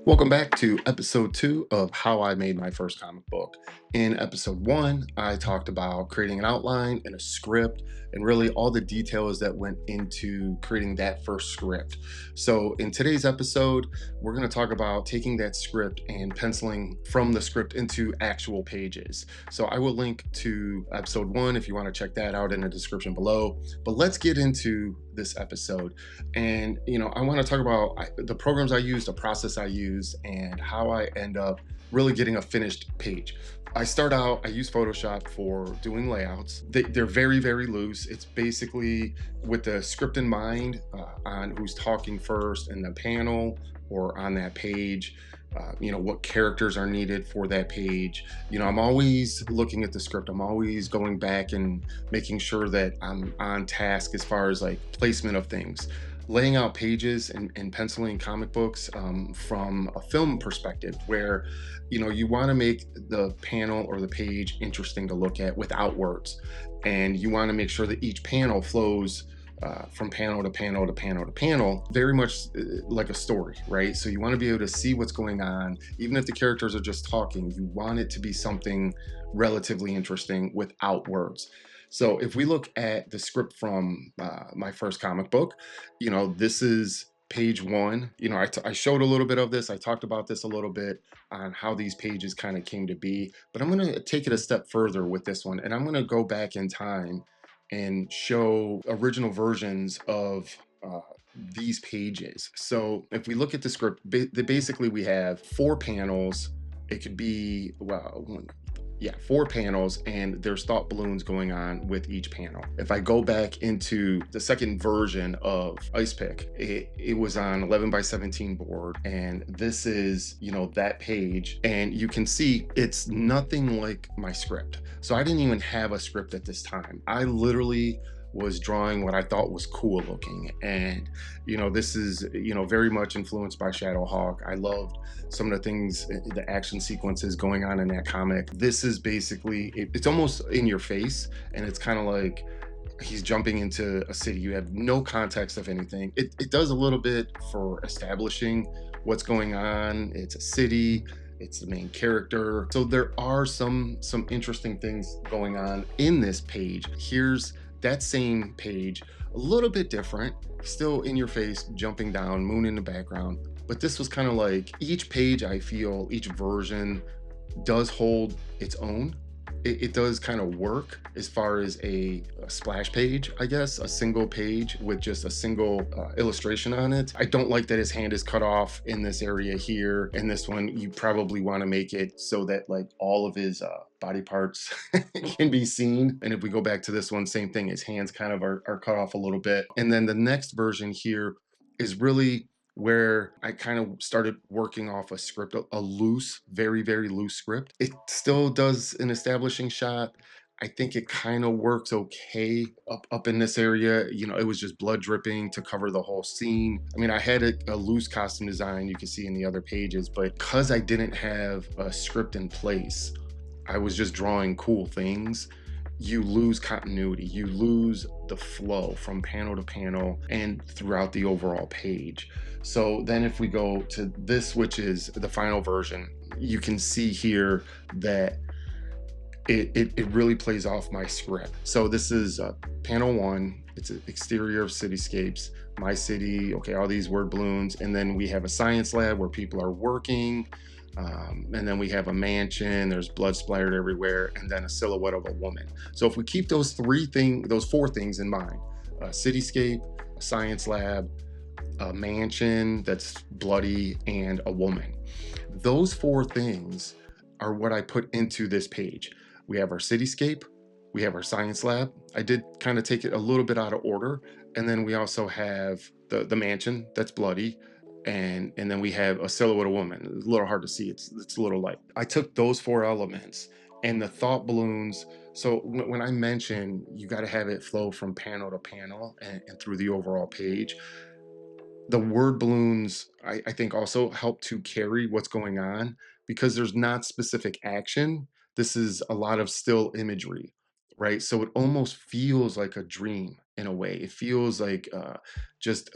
Welcome back to episode 2 of How I Made My First Comic Book. In episode 1, I talked about creating an outline and a script and really all the details that went into creating that first script. So, in today's episode, we're going to talk about taking that script and penciling from the script into actual pages. So, I will link to episode 1 if you want to check that out in the description below. But let's get into this episode. And, I want to talk about the programs I use, the process I use, and how I end up really getting a finished page. I use Photoshop for doing layouts. They're very, very loose. It's basically with the script in mind on who's talking first in the panel or on that page. What characters are needed for that page. I'm always looking at the script. I'm always going back and making sure that I'm on task as far as like placement of things. Laying out pages and penciling comic books from a film perspective, where you want to make the panel or the page interesting to look at without words, and you want to make sure that each panel flows from panel to panel to panel to panel, very much like a story, right? So you want to be able to see what's going on, even if the characters are just talking. You want it to be something relatively interesting without words. So if we look at the script from my first comic book, this is page 1. I showed a little bit of this. I talked about this a little bit on how these pages kind of came to be, but I'm going to take it a step further with this one, and I'm going to go back in time and show original versions of these pages. So if we look at the script, basically we have 4 panels. It could be, well, 4 panels, and there's thought balloons going on with each panel. If I go back into the second version of icepick, it was on 11 by 17 board, and this is that page, and you can see it's nothing like my script. So I didn't even have a script at this time. I literally was drawing what I thought was cool looking. And, this is, very much influenced by Shadowhawk. I loved some of the things, the action sequences going on in that comic. This is basically, it's almost in your face, and it's kind of like he's jumping into a city. You have no context of anything. It does a little bit for establishing what's going on. It's a city. It's the main character. So there are some interesting things going on in this page. Here's that same page, a little bit different, still in your face, jumping down, moon in the background. But this was kind of like each page, I feel, each version does hold its own. It does kind of work as far as a splash page, I guess, a single page with just a single illustration on it. I don't like that his hand is cut off in this area here. In this one, you probably want to make it so that like all of his body parts can be seen. And if we go back to this one, same thing, his hands kind of are cut off a little bit. And then the next version here is really where I kind of started working off a script, a loose, very, very loose script. It still does an establishing shot. I think it kind of works okay up in this area. It was just blood dripping to cover the whole scene. I mean, I had a loose costume design you can see in the other pages, but because I didn't have a script in place, I was just drawing cool things. You lose continuity, you lose the flow from panel to panel and throughout the overall page. So then if we go to this, which is the final version, you can see here that it really plays off my script. So this is panel 1. It's an exterior of cityscapes, my city, okay, all these word balloons. And then we have a science lab where people are working. And then we have a mansion, there's blood splattered everywhere, and then a silhouette of a woman. So if we keep those 4 things in mind, a cityscape, a science lab, a mansion that's bloody, and a woman, those 4 things are what I put into this page. We have our cityscape, we have our science lab. I did kind of take it a little bit out of order. And then we also have the mansion that's bloody. And then we have a silhouette of a woman. It's a little hard to see. It's a little light. I took those 4 elements and the thought balloons. So when I mention you got to have it flow from panel to panel and through the overall page, the word balloons, I think, also help to carry what's going on because there's not specific action. This is a lot of still imagery, right? So it almost feels like a dream in a way. It feels like just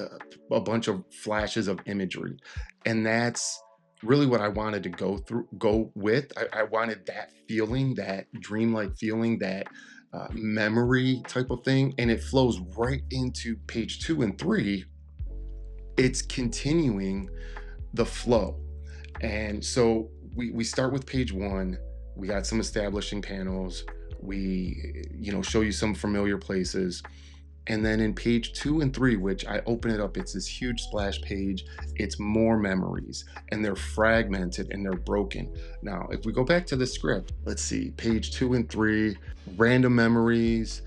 a bunch of flashes of imagery. And that's really what I wanted to go with. I wanted that feeling, that dreamlike feeling, that memory type of thing, and it flows right into page 2 and 3. It's continuing the flow. And so we start with page 1. We got some establishing panels. We, show you some familiar places. And then in page 2 and 3, which I open it up, it's this huge splash page. It's more memories, and they're fragmented and they're broken. Now, if we go back to the script, let's see, page 2 and 3, random memories,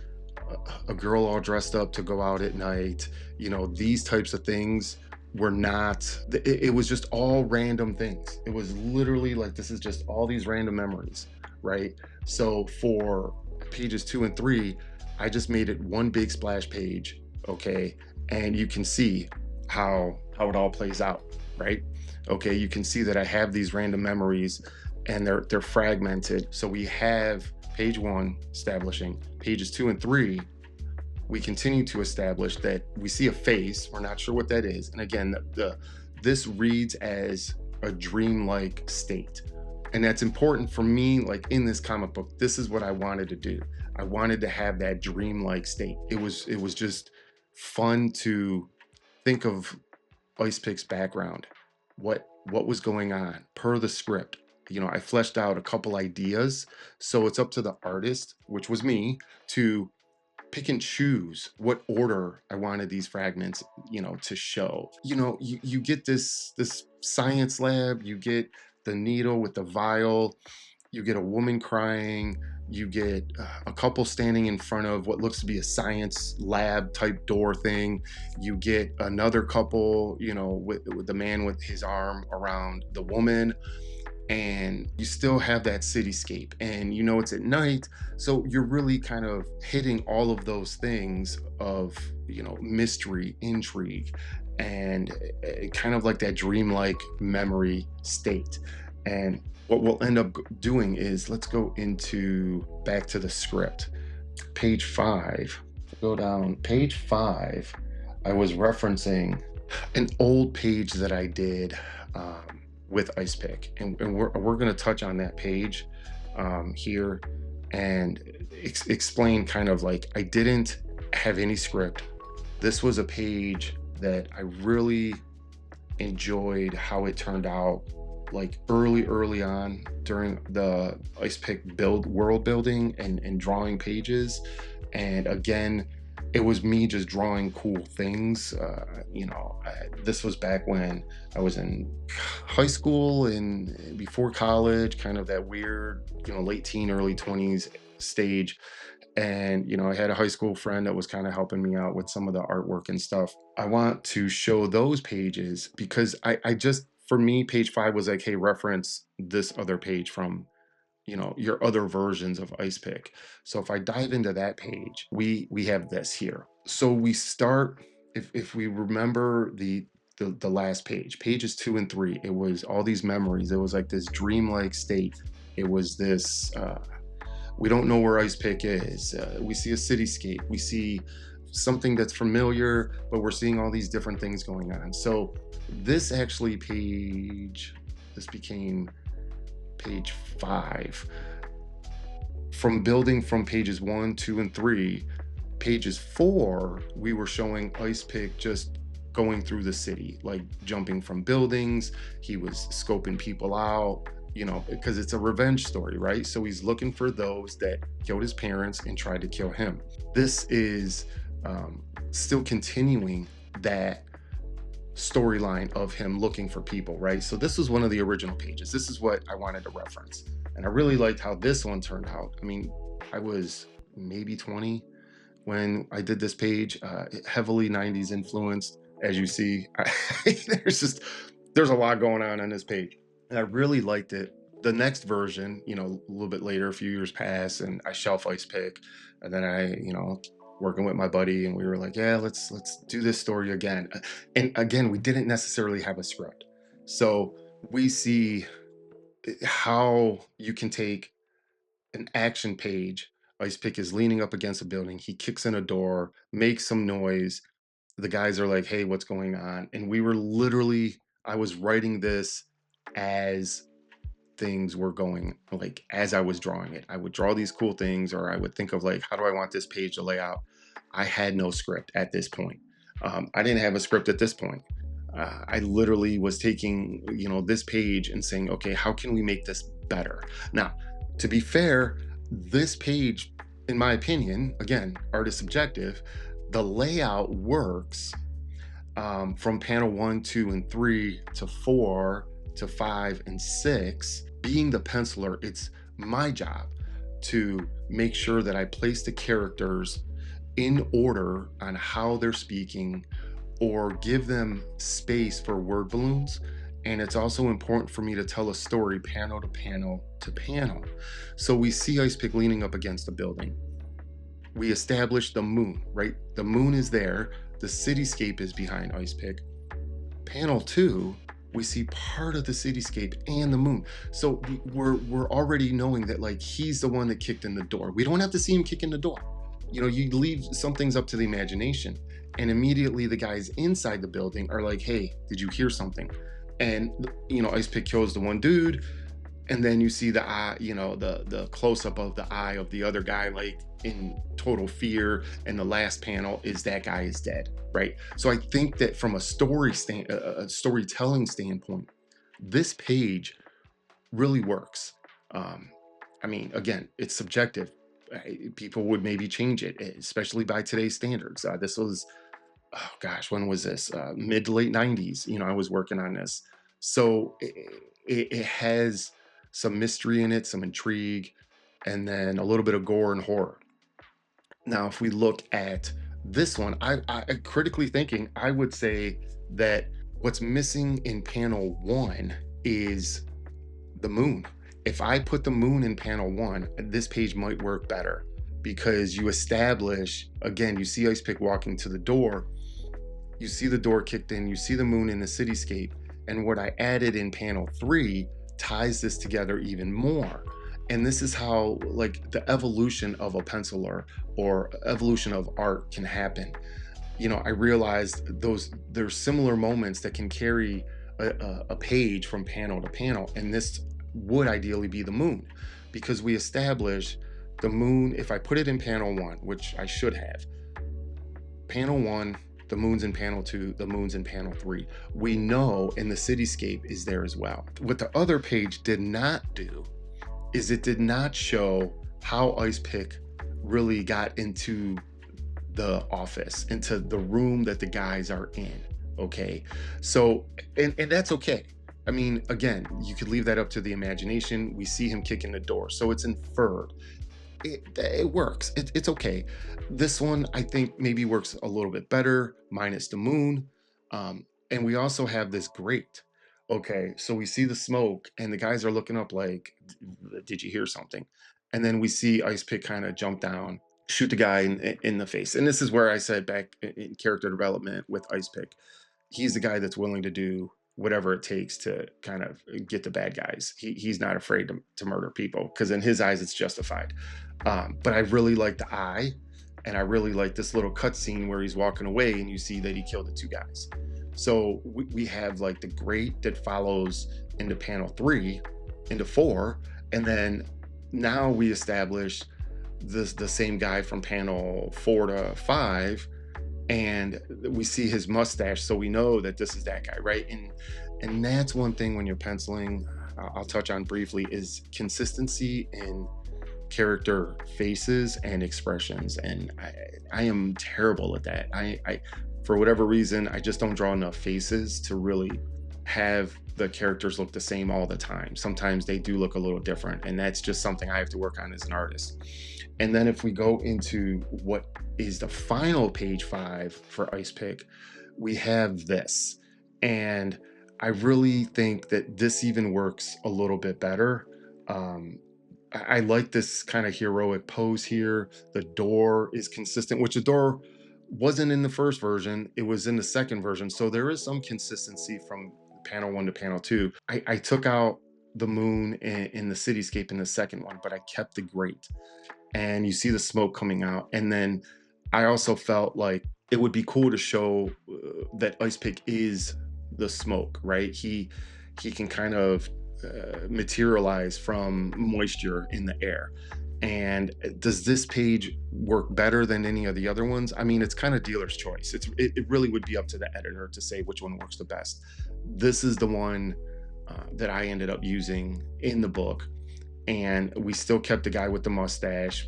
a girl all dressed up to go out at night, these types of things were not, it was just all random things. It was literally like, this is just all these random memories, right? So for pages 2 and 3, I just made it one big splash page, okay? And you can see how it all plays out, right? Okay, you can see that I have these random memories and they're fragmented. So we have page 1 establishing, pages 2 and 3, we continue to establish that we see a face. We're not sure what that is. And again, this reads as a dreamlike state. And that's important for me. Like in this comic book, this is what I wanted to do. I wanted to have that dreamlike state. It was just fun to think of Ice Pick's background, what was going on per the script. I fleshed out a couple ideas, so it's up to the artist, which was me, to pick and choose what order I wanted these fragments, to show. You get this science lab, you get the needle with the vial, you get a woman crying, you get a couple standing in front of what looks to be a science lab type door thing, you get another couple, with the man with his arm around the woman, and you still have that cityscape, and it's at night, so you're really kind of hitting all of those things of mystery, intrigue, and kind of like that dreamlike memory state. And what we'll end up doing is, let's go into back to the script, page 5. Go down page 5. I was referencing an old page that I did, with Ice Pick, and we're going to touch on that page here, and explain kind of like, I didn't have any script. This was a page that I really enjoyed how it turned out, like early on during the Ice Pick world building and drawing pages. And again, it was me just drawing cool things. This was back when I was in high school and before college, kind of that weird, late teen, early 20s stage. And, I had a high school friend that was kind of helping me out with some of the artwork and stuff. I want to show those pages because I just, for me, page 5 was like, hey, reference this other page from your other versions of Ice Pick. So if I dive into that page, we have this here. So we start, if we remember the last page, pages 2 and 3, it was all these memories. It was like this dreamlike state. It was this, we don't know where Ice Pick is. We see a cityscape. We see something that's familiar, but we're seeing all these different things going on. So this actually this became page 5. From building from pages 1, 2, and 3, pages 4, we were showing Ice Pick just going through the city, like jumping from buildings. He was scoping people out, because it's a revenge story, right? So he's looking for those that killed his parents and tried to kill him. This is still continuing that storyline of him looking for people, right? So this was one of the original pages. This is what I wanted to reference. And I really liked how this one turned out. I mean, I was maybe 20 when I did this page, heavily 90s influenced. As you see, there's a lot going on this page. And I really liked it. The next version, a little bit later, a few years pass, and I shelf Ice Pick. And then I, working with my buddy, and we were like, yeah, let's do this story again. And again, we didn't necessarily have a script. So we see how you can take an action page. Ice Pick is leaning up against a building. He kicks in a door, makes some noise. The guys are like, hey, what's going on? And we were literally, I was writing this as things were going, like as I was drawing it. I would draw these cool things, or I would think of like, how do I want this page to lay out? I had no script at this point. I didn't have a script at this point. I literally was taking, this page and saying, okay, how can we make this better? Now, to be fair, this page, in my opinion, again, art is subjective, the layout works from panel 1, 2, and 3 to 4 to 5 and 6. Being the penciler, it's my job to make sure that I place the characters in order on how they're speaking, or give them space for word balloons. And it's also important for me to tell a story panel to panel to panel. So we see Ice Pick leaning up against a building. We establish the moon, right? The moon is there. The cityscape is behind Ice Pick. Panel 2, we see part of the cityscape and the moon. So we're already knowing that like he's the one that kicked in the door. We don't have to see him kick in the door. You leave some things up to the imagination, and immediately the guys inside the building are like, hey, did you hear something? And Ice Pick kills the one dude, and then you see the eye, the close-up of the eye of the other guy, like in total fear, and the last panel is that guy is dead, right? So I think that from a storytelling standpoint, this page really works. Again, it's subjective. People would maybe change it, especially by today's standards. This was, oh gosh, when was this? Mid to late 90s. I was working on this. So it has some mystery in it, some intrigue, and then a little bit of gore and horror. Now, if we look at this one, I critically thinking, I would say that what's missing in panel 1 is the moon. If I put the moon in panel 1, this page might work better, because you establish, again, you see Ice Pick walking to the door, you see the door kicked in, you see the moon in the cityscape, and what I added in panel 3 ties this together even more. And this is how like the evolution of a penciler or evolution of art can happen. I realized there's similar moments that can carry a page from panel to panel, and this would ideally be the moon, because we establish the moon. If I put it in panel 1, which I should have, panel 1, the moon's in panel 2, the moon's in panel 3, we know, and the cityscape is there as well. What the other page did not do is it did not show how Ice Pick really got into the office, into the room that the guys are in. Okay, so and that's okay. Again, you could leave that up to the imagination. We see him kicking the door, so it's inferred. It works. It's okay. This one, I think, maybe works a little bit better, minus the moon. And we also have this grate. Okay, so we see the smoke, and the guys are looking up like, did you hear something? And then we see Ice Pick kind of jump down, shoot the guy in the face. And this is where I said back in character development with Ice Pick, he's the guy that's willing to do whatever it takes to kind of get the bad guys. He's not afraid to murder people, because in his eyes it's justified. But I really like the eye, and I really like this little cutscene where he's walking away and you see that he killed the 2 guys. So we have like the grate that follows into panel 3, into 4, and then now we establish the same guy from panel 4 to 5, and we see his mustache, so we know that this is that guy, right? And that's one thing when you're penciling, I'll touch on briefly, is consistency in character faces and expressions. And I am terrible at that. I for whatever reason, I just don't draw enough faces to really have the characters look the same all the time. Sometimes they do look a little different, and that's just something I have to work on as an artist. And then if we go into what is the final page 5 for Ice Pick, we have this. And I really think that this even works a little bit better. I like this kind of heroic pose here. The door is consistent, which the door wasn't in the first version. It was in the second version. So there is some consistency from panel 1 to panel 2. I took out the moon in the cityscape in the second one, but I kept the grate. And you see the smoke coming out. And then I also felt like it would be cool to show that Ice Pick is the smoke, right? He he can kind of materialize from moisture in the air. And does this page work better than any of the other ones? I mean, it's kind of dealer's choice. It really would be up to the editor to say which one works the best. This is the one that I ended up using in the book, and we still kept the guy with the mustache.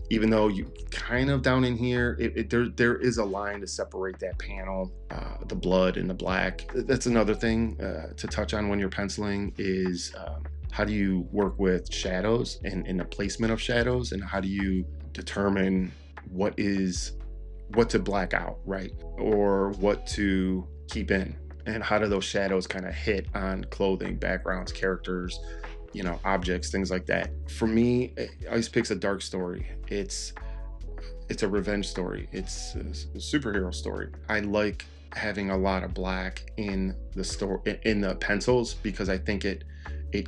Even though you kind of down in here, there is a line to separate that panel, the blood and the black. That's another thing to touch on when you're penciling is how do you work with shadows and in the placement of shadows, and how do you determine what to black out, right, or what to keep in, and how do those shadows kind of hit on clothing, backgrounds, characters, objects, things like that. For me, Ice Pick's a dark story. It's a revenge story. It's a superhero story. I like having a lot of black in the story, in the pencils, because I think it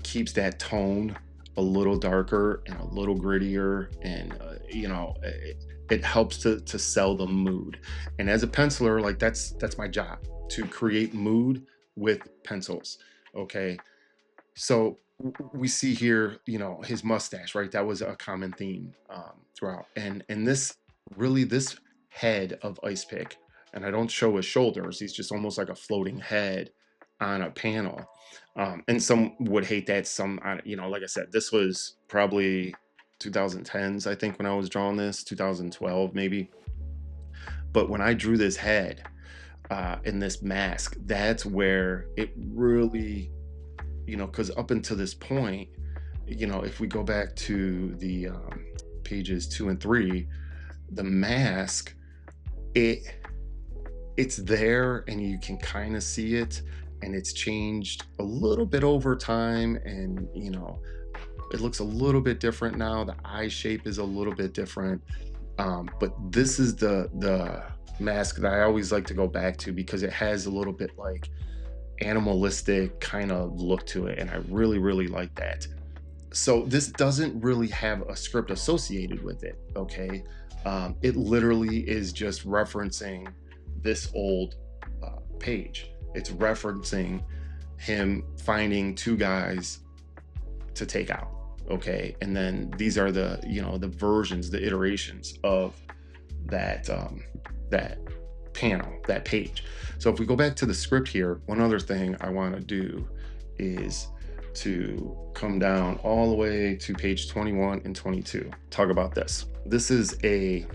keeps that tone a little darker and a little grittier, and it helps to sell the mood. And as a penciler, like that's my job, to create mood with pencils. Okay, so we see here, his mustache, right? That was a common theme throughout. And this head of Ice Pick, and I don't show his shoulders, he's just almost like a floating head on a panel. And some would hate that. Some, like I said, this was probably 2010s, I think, when I was drawing this, 2012 maybe. But when I drew this head in this mask, that's where it really, because up until this point, if we go back to the pages 2 and 3, the mask, it's there and you can kind of see it, and it's changed a little bit over time, and it looks a little bit different now. The eye shape is a little bit different, but this is the mask that I always like to go back to, because it has a little bit like animalistic kind of look to it, and I really, really like that. So this doesn't really have a script associated with it. Okay, it literally is just referencing this old page. It's referencing him finding two guys to take out. Okay, and then these are the the versions, the iterations of that that panel, that page. So if we go back to the script here, one other thing I want to do is to come down all the way to page 21 and 22. Talk about this. This is a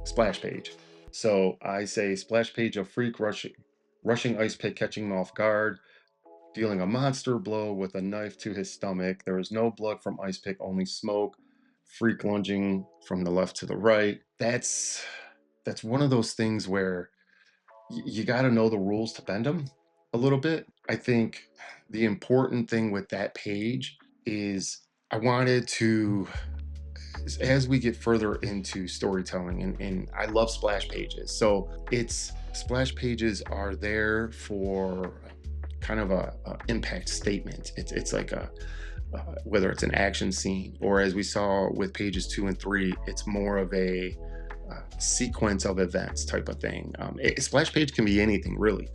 splash page. So I say splash page of Freak rushing Ice Pick, catching him off guard, dealing a monster blow with a knife to his stomach. There is no blood from Ice Pick, only smoke. Freak lunging from the left to the right. That's one of those things where you got to know the rules to bend them a little bit. I think the important thing with that page is I wanted to, as we get further into storytelling, and I love splash pages. So splash pages are there for kind of a impact statement. It's like whether it's an action scene, or as we saw with pages 2 and 3, it's more of a sequence of events type of thing. A splash page can be anything, really.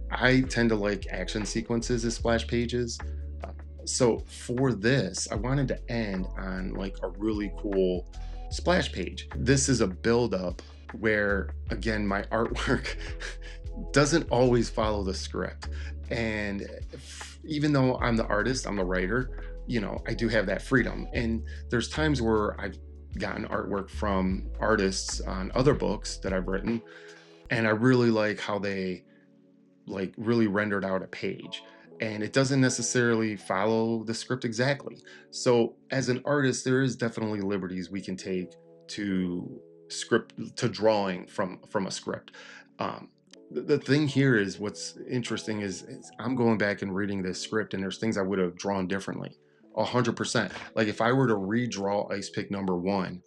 I tend to like action sequences as splash pages. So for this, I wanted to end on like a really cool splash page. This is a build up where, again, my artwork doesn't always follow the script. And even though I'm the artist, I'm the writer, I do have that freedom. And there's times where I've gotten artwork from artists on other books that I've written, and I really like how they like really rendered out a page, and it doesn't necessarily follow the script exactly. So as an artist, there is definitely liberties we can take to drawing from a script. The thing here is, what's interesting is I'm going back and reading this script, and there's things I would have drawn differently. 100%. Like if I were to redraw Ice Pick #1,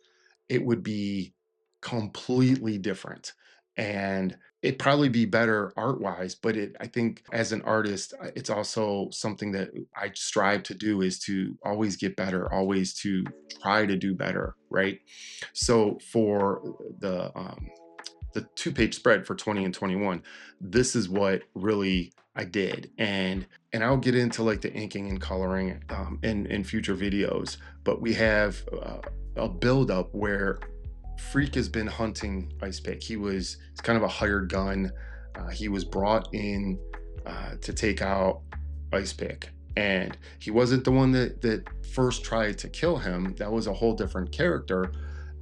it would be completely different, and it'd probably be better art wise. But I think as an artist, it's also something that I strive to do, is to always get better, always to try to do better, right? So for the the 2-page spread for 20 and 21, this is what really I did. And I'll get into like the inking and coloring in future videos, but we have a buildup where Freak has been hunting Ice Pick. He's kind of a hired gun. He was brought in to take out Ice Pick, and he wasn't the one that first tried to kill him. That was a whole different character.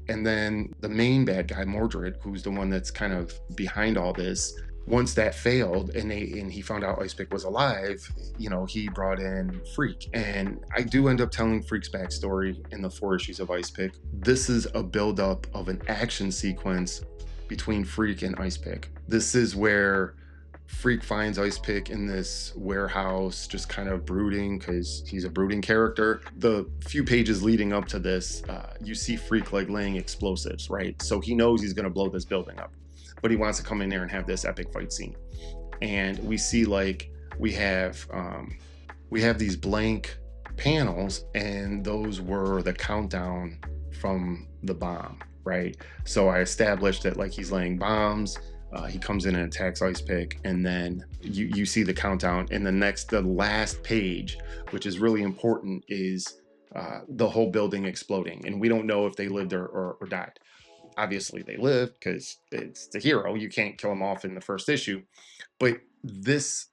And then the main bad guy, Mordred, who's the one that's kind of behind all this, once that failed and he found out Ice Pick was alive, he brought in Freak. And I do end up telling Freak's backstory in the 4 issues of Ice Pick. This is a buildup of an action sequence between Freak and Ice Pick. This is where Freak finds Ice Pick in this warehouse, just kind of brooding, because he's a brooding character. The few pages leading up to this, you see Freak like laying explosives, right? So he knows he's going to blow this building up, but he wants to come in there and have this epic fight scene. And we see like we have these blank panels, and those were the countdown from the bomb, right? So I established that like he's laying bombs. He comes in and attacks Ice Pick, and then you see the countdown. And the last page, which is really important, is the whole building exploding. And we don't know if they lived or died. Obviously, they lived because it's the hero. You can't kill him off in the first issue. But this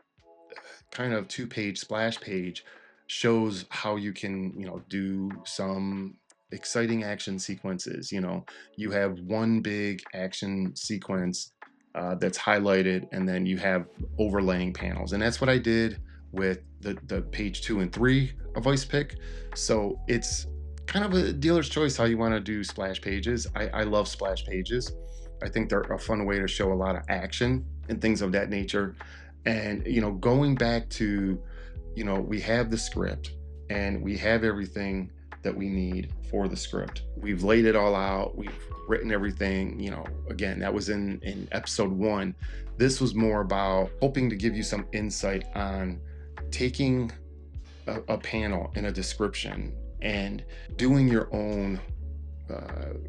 kind of 2-page splash page shows how you can, do some exciting action sequences. You have one big action sequence that's highlighted, and then you have overlaying panels, and that's what I did with the page 2 and 3 of Ice Pick. So it's kind of a dealer's choice how you want to do splash pages. I love splash pages. I think they're a fun way to show a lot of action and things of that nature. And going back to, we have the script and we have everything that we need for the script. We've laid it all out. We've written everything. Again, that was in episode 1. This was more about hoping to give you some insight on taking a panel in a description and doing your own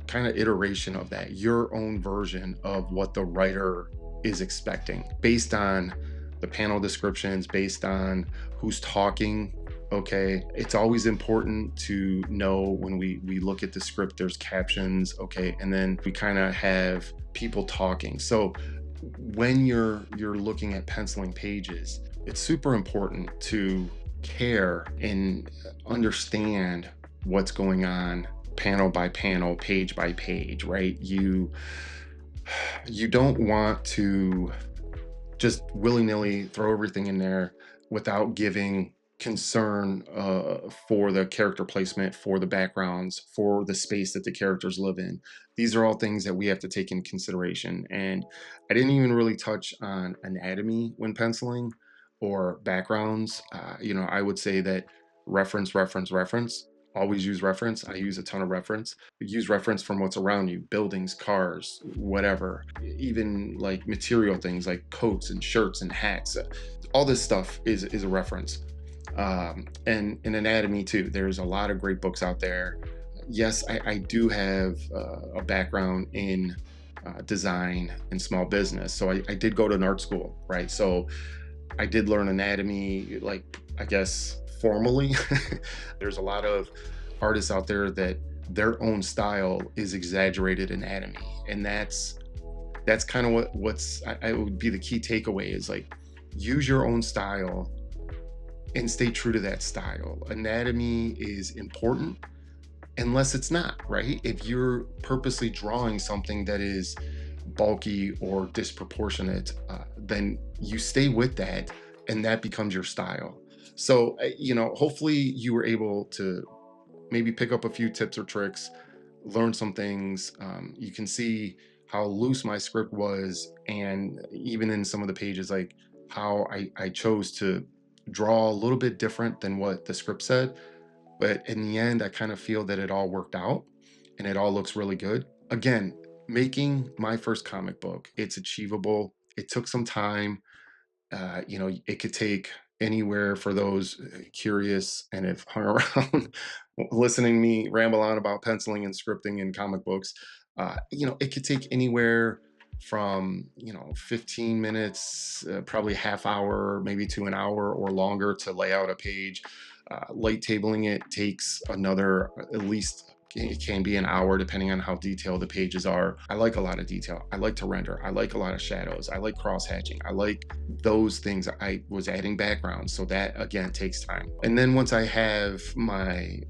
kind of iteration of that, your own version of what the writer is expecting based on the panel descriptions, based on who's talking. Okay, it's always important to know when we look at the script, there's captions, okay, and then we kind of have people talking. So when you're looking at penciling pages, it's super important to care and understand what's going on panel by panel, page by page, right? You don't want to just willy-nilly throw everything in there without giving concern for the character placement, for the backgrounds, for the space that the characters live in. These are all things that we have to take in consideration. And I didn't even really touch on anatomy when penciling or backgrounds. I would say that reference. Always use reference. I use a ton of reference. Use reference from what's around you, buildings, cars, whatever, even like material things like coats and shirts and hats. All this stuff is a reference. And in anatomy too, there's a lot of great books out there. Yes, I do have a background in design and small business. So I did go to an art school, right? So I did learn anatomy, like, I guess, formally. There's a lot of artists out there that their own style is exaggerated anatomy. And that's kind of what's I would be the key takeaway is like, use your own style and stay true to that style. Anatomy is important unless it's not, right? If you're purposely drawing something that is bulky or disproportionate, then you stay with that and that becomes your style. So, hopefully you were able to maybe pick up a few tips or tricks, learn some things. You can see how loose my script was, and even in some of the pages, like how I chose to draw a little bit different than what the script said. But in the end, I kind of feel that it all worked out and it all looks really good. Again, making my first comic book, it's achievable. It took some time. It could take anywhere, for those curious and have hung around listening to me ramble on about penciling and scripting in comic books. It could take anywhere from 15 minutes, probably half hour, maybe to an hour or longer to lay out a page. Light tabling it takes another, at least it can be an hour depending on how detailed the pages are. I like a lot of detail. I like to render. I like a lot of shadows. I like cross hatching. I like those things. I was adding backgrounds, so that again takes time. And then once I have my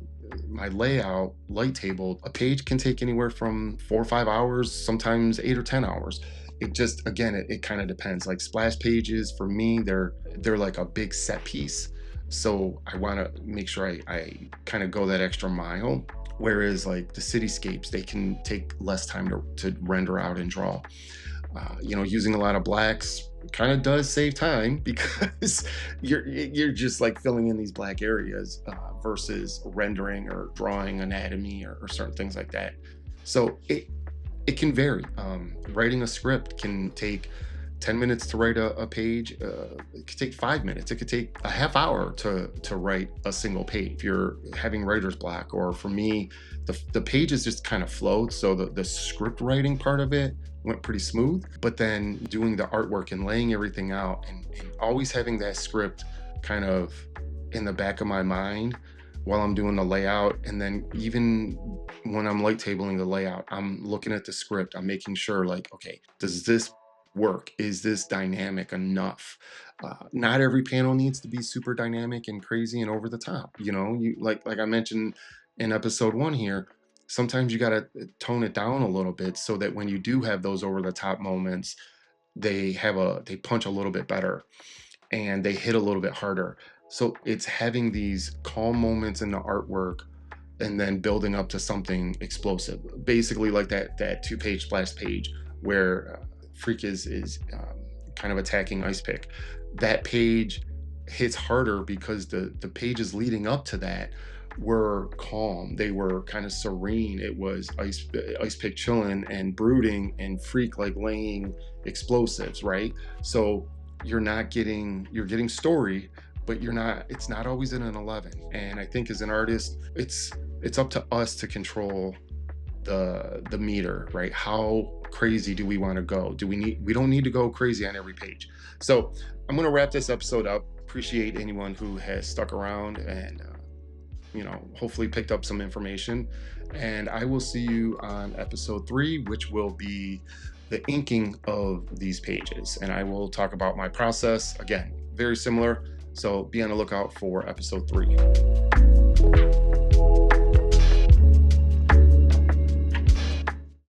layout light table, a page can take anywhere from 4 or 5 hours, sometimes 8 or 10 hours. It just, again, it kind of depends. Like splash pages for me, they're like a big set piece, so I want to make sure I kind of go that extra mile. Whereas like the cityscapes, they can take less time to render out and draw. Using a lot of blacks kind of does save time because you're just like filling in these black areas, versus rendering or drawing anatomy or certain things like that. So it can vary. Writing a script can take 10 minutes to write a page. It could take 5 minutes. It could take a half hour to write a single page if you're having writer's block. Or for me, the pages just kind of flowed. So the script writing part of it went pretty smooth. But then doing the artwork and laying everything out, and always having that script kind of in the back of my mind while I'm doing the layout. And then even when I'm light tabling the layout, I'm looking at the script. I'm making sure, like, okay, does this work? Is this dynamic enough? Not every panel needs to be super dynamic and crazy and over the top. You like I mentioned in episode 1 here, sometimes you got to tone it down a little bit so that when you do have those over the top moments, they punch a little bit better and they hit a little bit harder. So it's having these calm moments in the artwork and then building up to something explosive, basically like that 2-page splash page where Freak is kind of attacking Ice Pick. That page hits harder because the pages leading up to that were calm. They were kind of serene. It was Ice Pick chilling and brooding, and Freak like laying explosives, right? So you're getting story, but it's not always in an 11. And I think as an artist, it's up to us to control the meter, right? How crazy do we want to go? We don't need to go crazy on every page. So I'm going to wrap this episode up. Appreciate anyone who has stuck around and hopefully picked up some information. And I will see you on episode 3, which will be the inking of these pages. And I will talk about my process. Again, very similar. So be on the lookout for episode 3.